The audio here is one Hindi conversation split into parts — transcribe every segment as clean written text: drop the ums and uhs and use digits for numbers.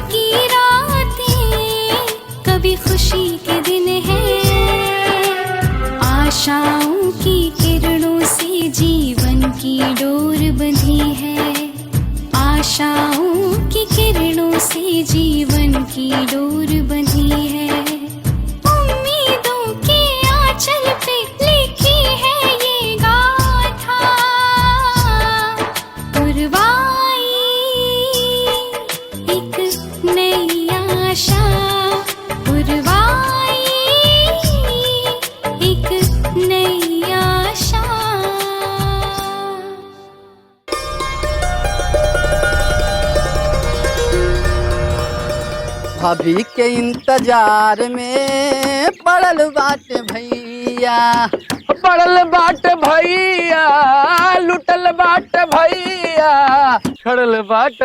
की रातें, कभी खुशी के दिन हैं। आशाओं की किरणों से जीवन की डोर बंधी है। आशाओं की किरणों से जीवन की डोर बंधी है। उम्मीदों के आंचल पे लिखी है ये गाथा। पुरवाई एक नई आशा, पुरवाई एक नई आशा। भाभी के इंतजार में पड़ल बाटे भैया, पड़ल बाट भैया, लुटल बाट भैया, छड़ल बाट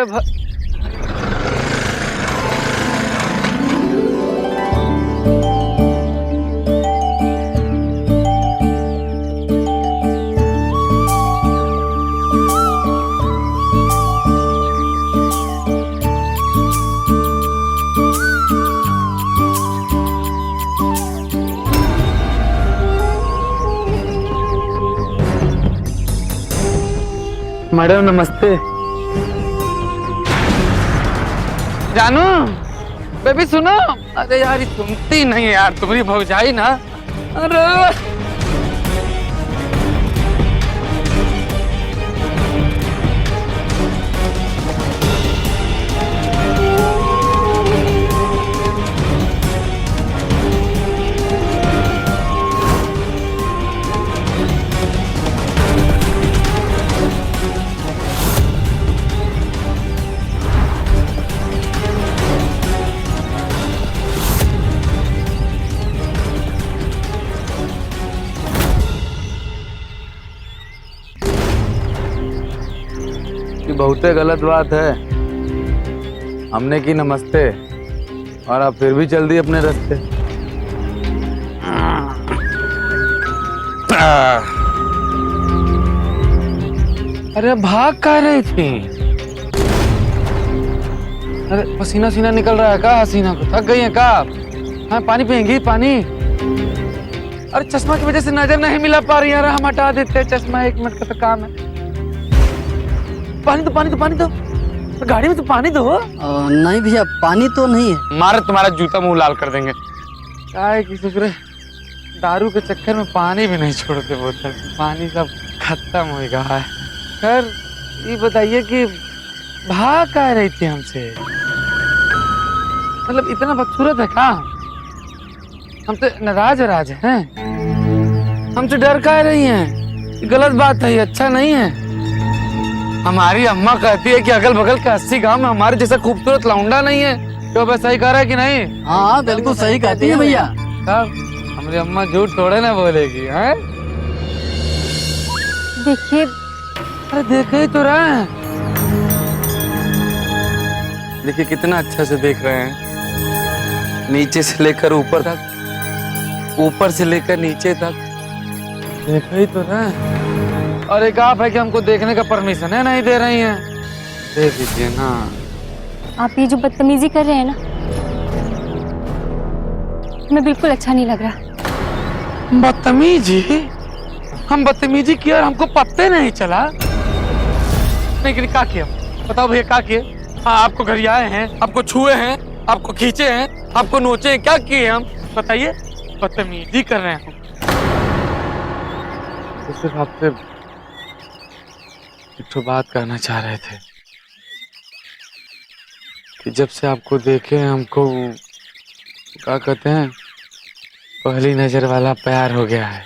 मैडम नमस्ते। जानू बेबी सुनो। अरे यार ये सुनती नहीं यार, तुम्हारी भौजाई ना। अरे बहुत गलत बात है। हमने की नमस्ते और आप फिर भी चल दिए अपने रास्ते। अरे भाग कहाँ रही थी? अरे पसीना सीना निकल रहा है का? हसीना को थक गई है का? हाँ पानी पियेंगी? पानी। अरे चश्मा की वजह से नजर नहीं मिला पा रही है। हम हटा देते हैं चश्मा, 1 मिनट का तो काम है। पानी दो, पानी दो, पानी दो। तो गाड़ी में तो पानी दो। नहीं भैया पानी तो नहीं है। मारे तुम्हारा जूता मुंह लाल कर देंगे। काय की शुक्र दारू के चक्कर में पानी भी नहीं छोड़ते बोतल। पानी सब खत्म हो गया है। खैर ये बताइए कि भाग कह रही थी हमसे? मतलब इतना बदसूरत है का? हम तो नाराज हैं। हमसे डर कह रही हैं? गलत बात है, ये अच्छा नहीं है। हमारी अम्मा कहती है कि अगल बगल के 80 गांव में हमारे जैसा खूबसूरत लौंडा नहीं है। तो बस सही कह रहा है कि नहीं? हाँ बिल्कुल सही कहती है भैया। हमारी अम्मा झूठ थोड़े ना बोलेगी। हैं? देखिए, अरे देखे ही तो रहे हैं। देखिए कितना अच्छा से देख रहे हैं, नीचे से लेकर ऊपर तक, ऊपर से लेकर नीचे तक। देखे ही तो रहे हैं। और एक आप है कि हमको देखने का परमिशन है नहीं दे रही हैं। दे दीजिए ना। आप ये जो बदतमीजी कर रहे हैं ना, हमें बिल्कुल अच्छा नहीं लग रहा। बदतमीजी? हम बदतमीजी किया और हमको पत्ते नहीं चला? नहीं क्या किया बताओ भैया, क्या किए? हाँ आपको घर आए हैं, आपको छुए हैं, आपको खींचे हैं, आपको नोचे हैं, क्या किए हम बताइए? बदतमीजी कर रहे हैं हम। तो सिर्फ आपसे एक तो बात करना चाह रहे थे कि जब से आपको देखे हमको क्या कहते हैं, पहली नजर वाला प्यार हो गया है।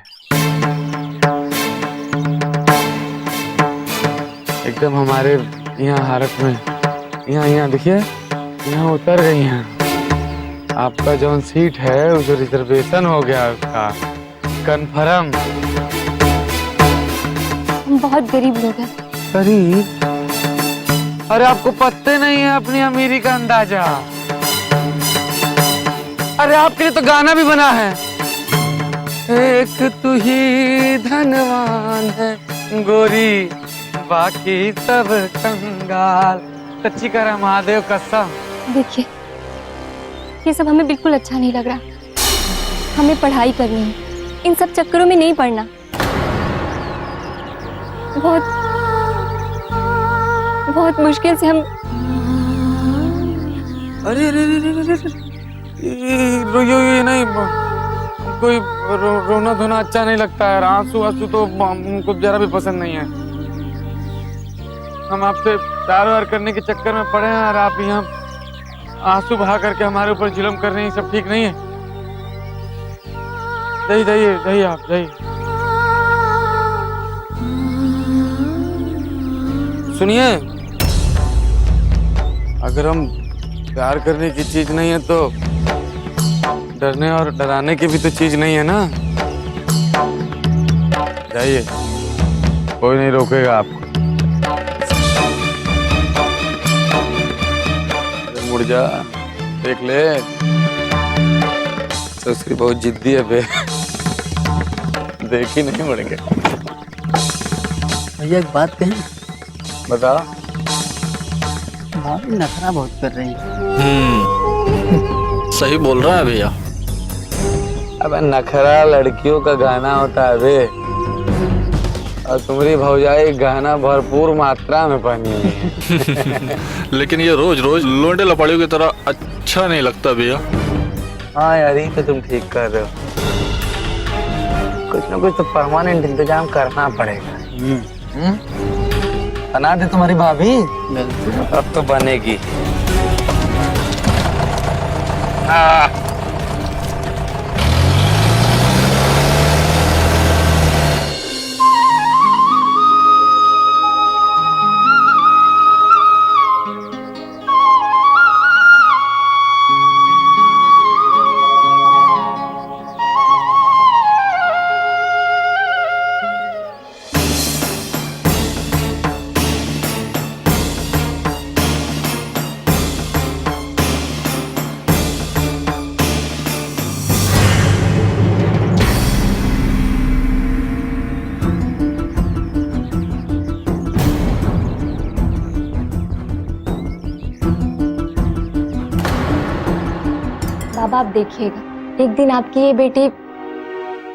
एकदम हमारे यहाँ हारत में, यहाँ देखिए, यहाँ उतर गई हैं। आपका जो सीट है वो जो रिजर्वेशन हो गया उसका कन्फर्म। हम बहुत गरीब लोग हैं। गरीब? अरे आपको पत्ते नहीं है अपनी अमीरी का अंदाजा। अरे आपके लिए तो गाना भी बना है, एक तू ही धनवान है गोरी बाकी सब कंगाल। सच्ची कह रहा महादेव कसम, देखिए, ये सब हमें बिल्कुल अच्छा नहीं लग रहा। हमें पढ़ाई करनी है, इन सब चक्करों में नहीं पड़ना। बहुत बहुत मुश्किल से हम। अरे अरे अरे अरे अरे ये नहीं, कोई रोना धोना अच्छा नहीं लगता है। आंसू आंसू तो हमको जरा भी पसंद नहीं है। हम आपसे प्यार व्यार करने के चक्कर में पड़े हैं और आप यहाँ आंसू बहा करके हमारे ऊपर जुल्म कर रहे हैं। सब ठीक नहीं है। जाइए जाइए जाइए, आप जाइए। सुनिए, अगर हम प्यार करने की चीज नहीं है तो डरने और डराने की भी तो चीज नहीं है ना। जाइए, कोई नहीं रोकेगा आपको। मुड़ जा, देख ले, तो उसकी बहुत जिद्दी है बे। देख ही नहीं मुड़ेंगे। भैया एक बात कहें? बता। भाभी नखरा बहुत कर रही है। सही बोल रहा है भैया। अबे नखरा लड़कियों का गाना होता है बे, और तुम्हारी भौजाई गाना भरपूर मात्रा में पहनी है। लेकिन ये रोज रोज लोंडे लपाड़ियों की तरह अच्छा नहीं लगता भैया। हाँ यार, ये तो तुम ठीक कर रहे हो। कुछ ना कुछ तो परमानेंट इंतजाम करना पड़ेगा। बना दे तुम्हारी भाभी। बिल्कुल। अब तो बनेगी। बाबा, आप देखिएगा, एक दिन आपकी ये बेटी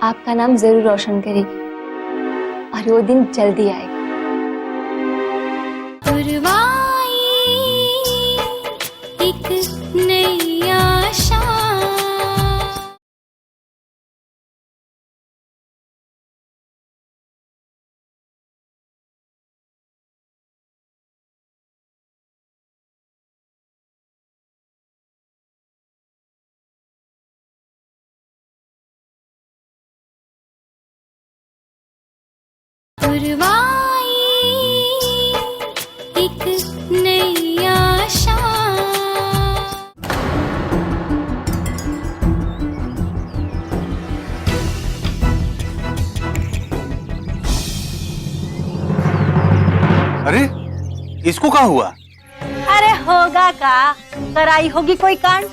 आपका नाम जरूर रोशन करेगी और वो दिन जल्दी आएगा। पुरवाई एक नई आशा। पुरवाई एक नई आशा। अरे इसको क्या हुआ? अरे होगा का, कराई होगी कोई कांड।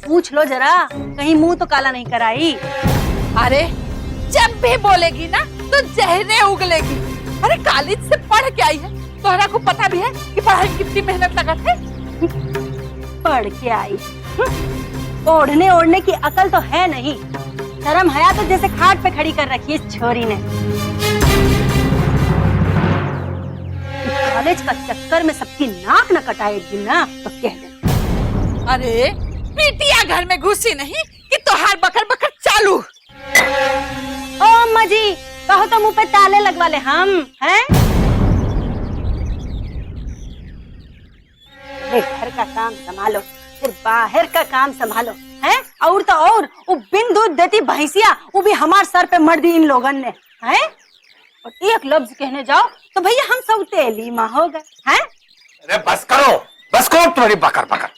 पूछ लो जरा, कहीं मुंह तो काला नहीं कराई। अरे जब भी बोलेगी ना तो जहरें उगलेगी। अरे कॉलेज से पढ़ के आई है, तोहरा को पता भी है कि पढ़ाई में कितनी मेहनत लगा थे। पढ़ के आई, ओढ़ने ओढ़ने की अकल तो है नहीं। शर्म हया तो जैसे खाट पे खड़ी कर रखी है इस छोरी ने। कॉलेज का चक्कर में सबकी नाक न कटाए एक दिन ना तो कह दे। अरे बिटिया घर में घुसी नहीं कि तोहार बकर बकर चालू। ओ अम्मा जी, कहो तो मुंह पे ताले लगवा ले हम हैं। घर का काम संभालो, फिर बाहर का काम संभालो हैं। और तो और वो बिन दूध देती भैंसिया, वो भी हमारे सर पे मर दी इन लोगन ने हैं। और एक लफ्ज कहने जाओ तो भैया हम सब तेली माँ हो गए हैं। अरे बस करो तुम्हारी बकर बकर।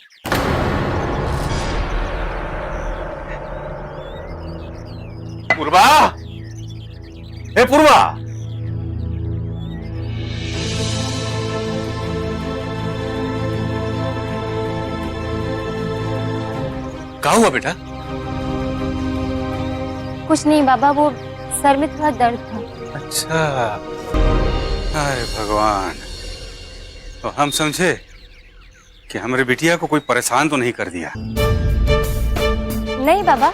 पूर्वा, हे पूर्वा, क्या हुआ बेटा? कुछ नहीं बाबा, वो सर में थोड़ा दर्द था। अच्छा, अरे भगवान, तो हम समझे कि हमारे बिटिया को कोई परेशान तो नहीं कर दिया। नहीं बाबा,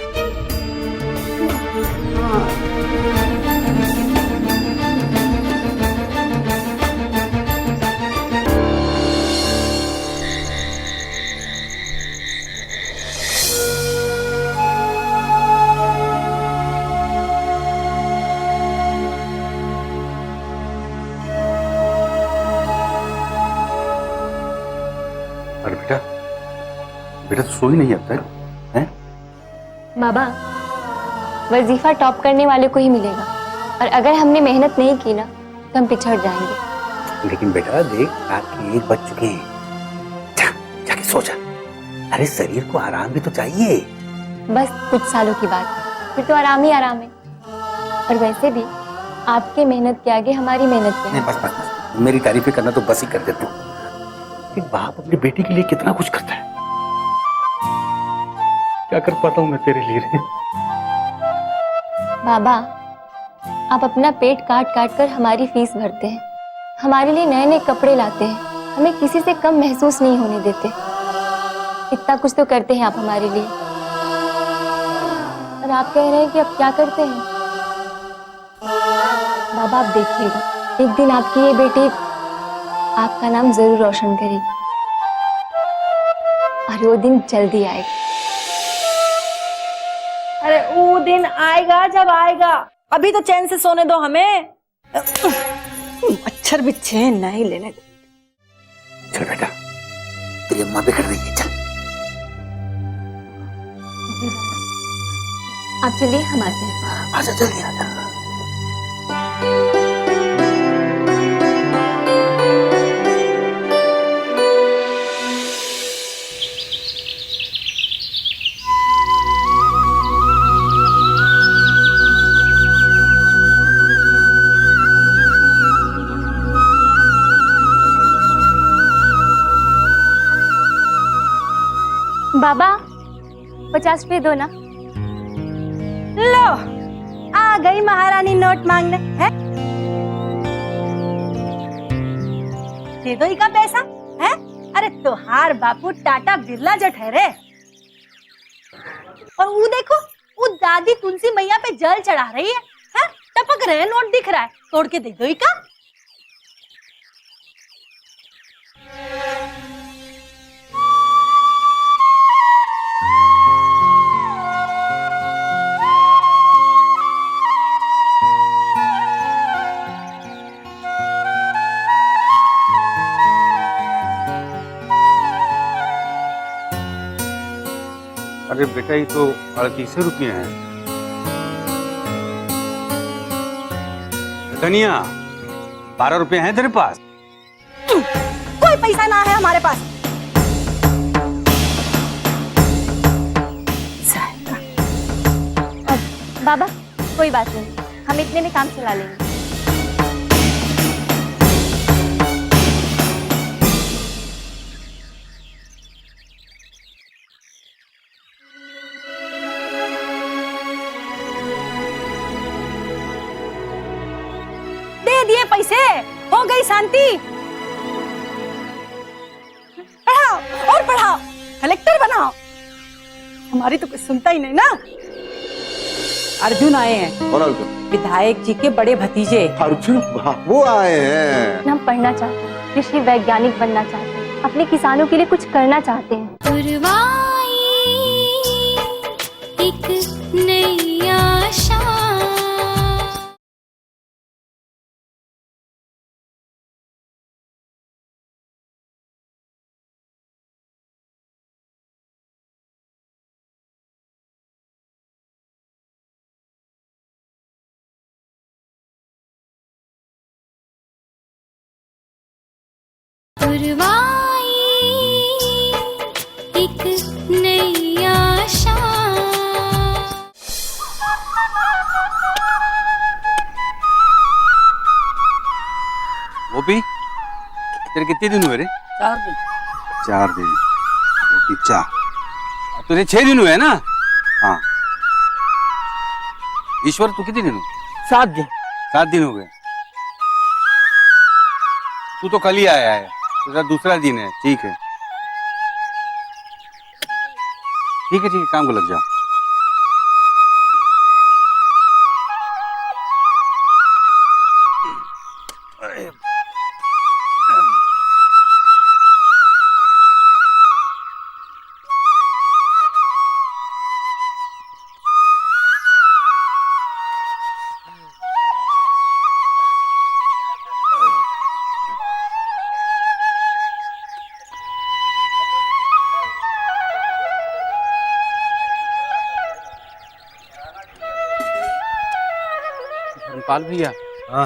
अरे बेटा, बेटा तो सोई नहीं अब तक, हैं? बाबा वजीफा टॉप करने वाले को ही मिलेगा, और अगर हमने मेहनत नहीं की ना तो हम पिछड़ जाएंगे। लेकिन बेटा देख, रात के 1 बज चुके हैं, जाके सो जा। अरे शरीर को आराम भी तो चाहिए। बस कुछ सालों की बात, फिर तो आराम ही आराम है। और वैसे भी आपके मेहनत के आगे हमारी मेहनत क्या नहीं, है। बस मेरी तारीफें करना तो बस ही कर दे तू। एक बाप अपनी बेटी के लिए कितना कुछ करता है, क्या कर पाता हूँ मैं तेरे लिए रे? बाबा आप अपना पेट काट काट कर हमारी फीस भरते हैं, हमारे लिए नए नए कपड़े लाते हैं, हमें किसी से कम महसूस नहीं होने देते। इतना कुछ तो करते हैं आप हमारे लिए, और आप कह रहे हैं कि अब क्या करते हैं। बाबा आप देखिएगा, एक दिन आपकी ये बेटी आपका नाम जरूर रोशन करेगी, और वो दिन जल्दी आएगा। अरे वो दिन आएगा जब आएगा, अभी तो चैन से सोने दो हमें। मच्छर भी चैन नहीं लेने दे। चल बेटा, तेरी अम्मा बिगड़ रही है, चल। जी आप चलिए, हम आते हैं। आजा जल्दी आजा। बाबा 50 रुपए दो ना। लो आ गई महारानी नोट मांगने, है? दे दो इका पैसा, है? अरे तोहार बापू टाटा बिरला जो ठहरे। और वो देखो, वो दादी तुलसी मैया पे जल चढ़ा रही है? टपक रहे नोट दिख रहा है, तोड़ के दे दो इका। अरे बेटा ये तो 38 रुपये हैं। धनिया 12 रुपये हैं तेरे पास? कोई पैसा ना है हमारे पास। बाबा कोई बात नहीं, हम इतने में काम चला लेंगे। दे दिए पैसे, हो गई शांति। पढ़ाओ और पढ़ाओ, कलेक्टर बनाओ। हमारी तो कोई सुनता ही नहीं ना। अर्जुन आए हैं। कौन अर्जुन? विधायक जी के बड़े भतीजे। अर्जुन वो आए हैं। हम पढ़ना चाहते हैं, कृषि वैज्ञानिक बनना चाहते हैं, अपने किसानों के लिए कुछ करना चाहते हैं। पुरवाई एक नई आशा। पुरवाई एक नई आशा। गोपी, तेरे कितने दिन हुए रे? 4 दिन। 4 दिन। गोपी 4, तुझे 6 दिन हुए ना? हाँ। ईश्वर तू कितने दिन हुए? 7 दिन। 7 दिन हो गए। तू तो कल ही आया है। तो दूसरा दिन है, ठीक है ठीक है ठीक है, काम को लग जाओ। धर्मपाल भैया, हाँ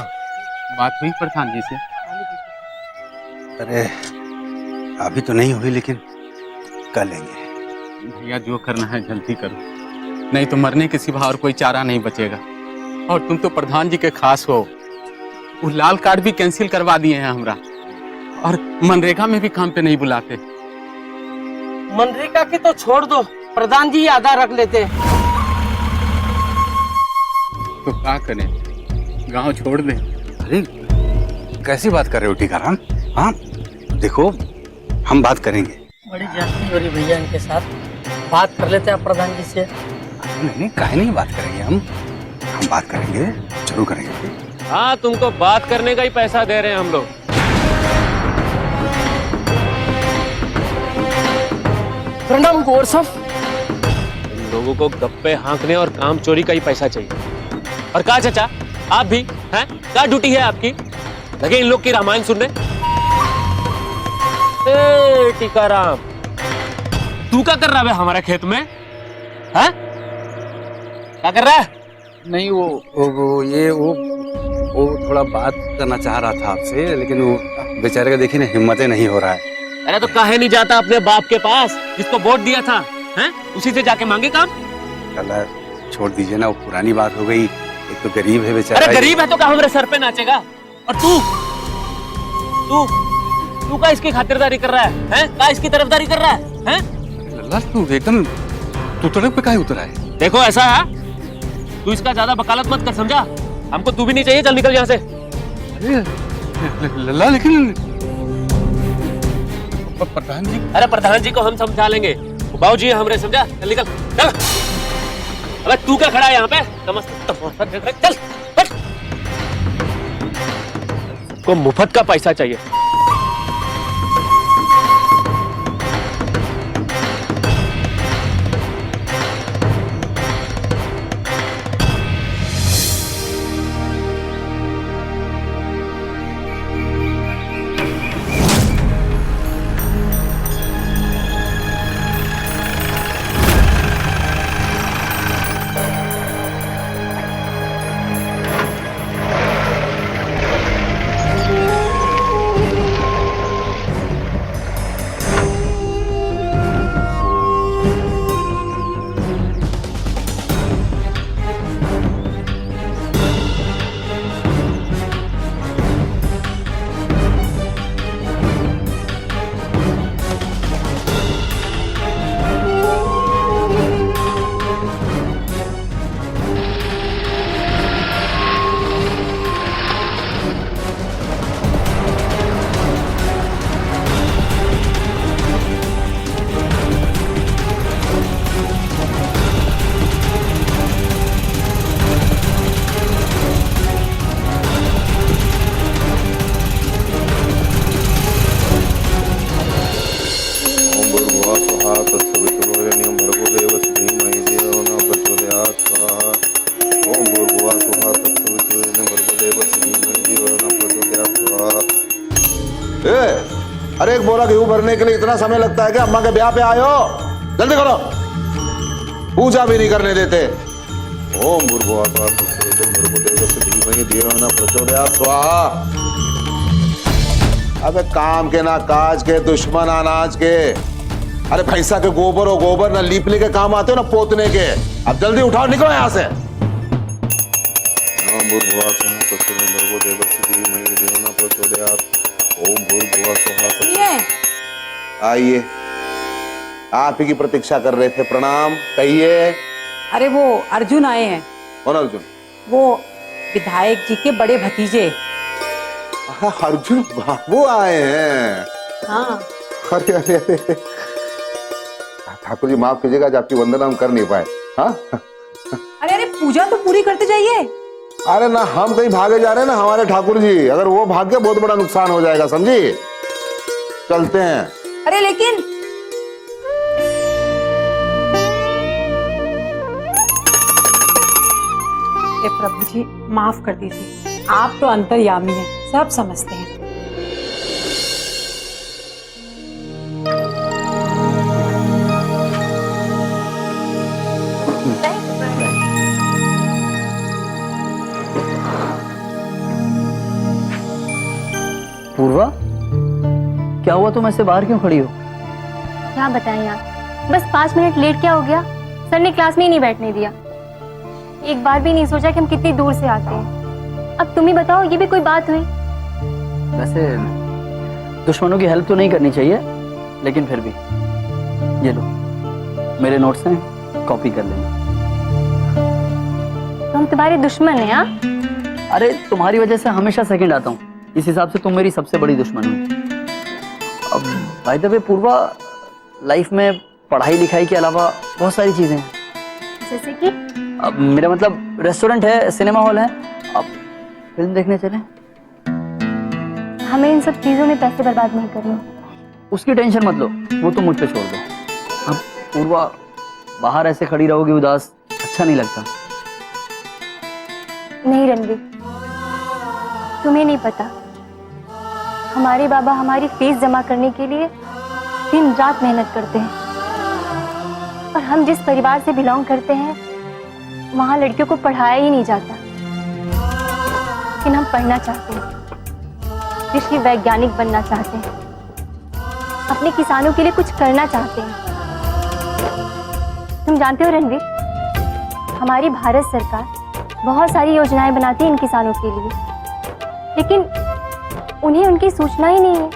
बात हुई प्रधान जी से? अरे अभी तो नहीं हुई, लेकिन कर लेंगे। भैया जो करना है जल्दी करो, नहीं तो मरने के सिवा और कोई चारा नहीं बचेगा। और तुम तो प्रधान जी के खास हो, वो लाल कार्ड भी कैंसिल करवा दिए हैं हमरा, और मनरेगा में भी काम पे नहीं बुलाते। मनरेगा की तो छोड़ दो, प्रधान जी आधा रख लेते। तो क्या करें, गांव छोड़ दें? अरे कैसी बात कर रहे हो टीकाराम? हाँ देखो, हम बात करेंगे। बड़ी जाती हो रही भैया, इनके साथ बात कर लेते हैं प्रधान जी से। नहीं काहे नहीं बात करेंगे, हम बात करेंगे, जरूर करेंगे। हाँ, तुमको बात करने का ही पैसा दे रहे हैं हम लोग। प्रणाम गौर साहब। तुम लोगों को गप्पे हाँकने और काम चोरी का ही पैसा चाहिए। और कहा चाचा, आप भी हैं? क्या ड्यूटी है आपकी? लगे इन लोग की रामायण सुनने। टीकाराम, तू क्या कर रहा है हमारे खेत में? हैं? क्या कर रहा है? नहीं वो थोड़ा बात करना चाह रहा था आपसे, लेकिन वो बेचारे का देखिए ना, हिम्मतें नहीं हो रहा है। अरे तो काहे नहीं जाता अपने बाप के पास जिसको वोट दिया था? हैं? उसी से जाके मांगे काम। चला छोड़ दीजिए ना, वो पुरानी बात हो गई। एक तो गरीब है बेचारा। अरे गरीब है तो क्या हमारे सर पे नाचेगा? और तू का इसकी खातिरदारी कर रहा है? हैं? का इसकी तरफदारी कर रहा है? हैं? लल्ला तू एकदम तू तड़प पे काहे उतरा है? देखो ऐसा है, तू इसका ज्यादा वकालत मत कर, समझा? हमको तू भी नहीं चाहिए, चल निकल यहाँ से। अरे लल्ला, लेकिन प्रधान जी। अरे प्रधान जी को हम समझा लेंगे, बाबू जी हमारे, समझा? चल निकल, चल। अबे तू क्या खड़ा है यहाँ पे? चल हट। को मुफ्त का पैसा चाहिए। अरे एक बोरा गेहूं भरने के लिए इतना समय लगता है कि अम्मा के ब्याह पे आए हो? जल्दी करो, पूजा भी नहीं करने देते। ओम भूर्भुवः स्वः तत्सवितुर्वरेण्यं धीमहि धियो न प्रचोदयात् स्वाहा। अबे काम के ना काज के, दुश्मन अनाज के। अरे भैंसा के गोबर और गोबर ना लीपने के काम आते हो ना पोतने के। अब जल्दी उठाओ, निकलो यहाँ से। ओम भूर्भुवः स्वः तत्सवितुर्वरेण्यं धीमहि धियो न प्रचोदयात्। ओम भूर्भुवः स्वः तत्सवितुर्वरेण्यं। आइए, आप ही की प्रतीक्षा कर रहे थे। प्रणाम, कहिए। अरे वो अर्जुन आए हैं। कौन अर्जुन? वो विधायक जी के बड़े भतीजे। अर्जुन बाबू आए हैं। हाँ। अरे अरे अरे ठाकुर जी माफ कीजिएगा, आज आपकी वंदना हम कर नहीं पाए। हाँ अरे अरे पूजा तो पूरी करते जाइए। अरे ना हम कहीं भागे जा रहे हैं ना हमारे ठाकुर जी, अगर वो भाग गए बहुत बड़ा नुकसान हो जाएगा, समझी। चलते हैं। अरे लेकिन हे प्रभु जी माफ कर दीजिए, आप तो अंतर्यामी हैं, सब समझते हैं। पूर्वा, क्या हुआ, तुम ऐसे बाहर क्यों खड़ी हो? क्या बताएं आप, बस 5 मिनट लेट क्या हो गया, सर ने क्लास में ही नहीं बैठने दिया। एक बार भी नहीं सोचा कि हम कितनी दूर से आते हैं। अब तुम ही बताओ, ये भी कोई बात हुई? वैसे दुश्मनों की हेल्प तो नहीं करनी चाहिए, लेकिन फिर भी ये लो मेरे नोट्स हैं, कॉपी कर लेना। तो हम तुम्हारे दुश्मन हैं? हाँ, अरे तुम्हारी वजह से हमेशा सेकंड आता हूँ, इस हिसाब से तुम मेरी सबसे बड़ी दुश्मन हो। अब by the way Purva, life में पढ़ाई लिखाई के अलावा बहुत सारी चीजें हैं। जैसे कि? अब मेरा मतलब रेस्टोरेंट है, सिनेमा हॉल है, अब फिल्म देखने चलें। हमें इन सब चीजों में पैसे बर्बाद नहीं करने। उसकी टेंशन मत लो, वो तो मुझ पे छोड़ दो। अब पूर्वा, बाहर ऐसे खड़ी रहोगी उदास, अच्छा नहीं लगता। नहीं रणवीर, तुम्हें नहीं पता, हमारे बाबा हमारी फीस जमा करने के लिए दिन रात मेहनत करते हैं, और हम जिस परिवार से बिलोंग करते हैं वहां लड़कियों को पढ़ाया ही नहीं जाता। लेकिन हम पढ़ना चाहते हैं, कृषि वैज्ञानिक बनना चाहते हैं, अपने किसानों के लिए कुछ करना चाहते हैं। तुम जानते हो रणवीर, हमारी भारत सरकार बहुत सारी योजनाएं बनाती है इन किसानों के लिए, लेकिन उन्हें उनकी सूचना ही नहीं है,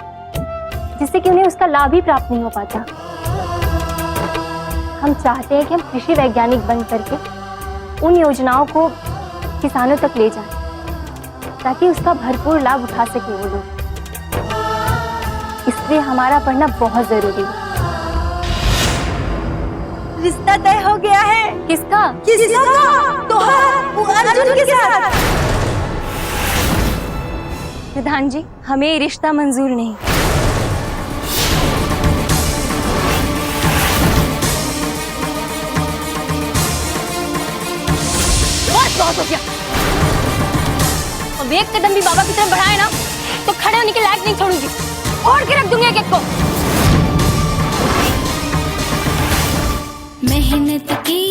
जिससे कि उन्हें उसका लाभ ही प्राप्त नहीं हो पाता। हम चाहते हैं कि हम कृषि वैज्ञानिक बन करके उन योजनाओं को किसानों तक ले जाएं, ताकि उसका भरपूर लाभ उठा सके वो लोग। इसलिए हमारा पढ़ना बहुत जरूरी है। रिश्ता तय हो गया है। किसका? किसका? अर्जुन के साथ। प्रधान जी, हमें ये रिश्ता मंजूर नहीं। बहुत हो गया। अब एक कदम भी बाबा की तरफ बढ़ाए ना तो खड़े होने के लायक नहीं छोड़ूंगी, और के रख दूंगी एक-एक को। मेहनत की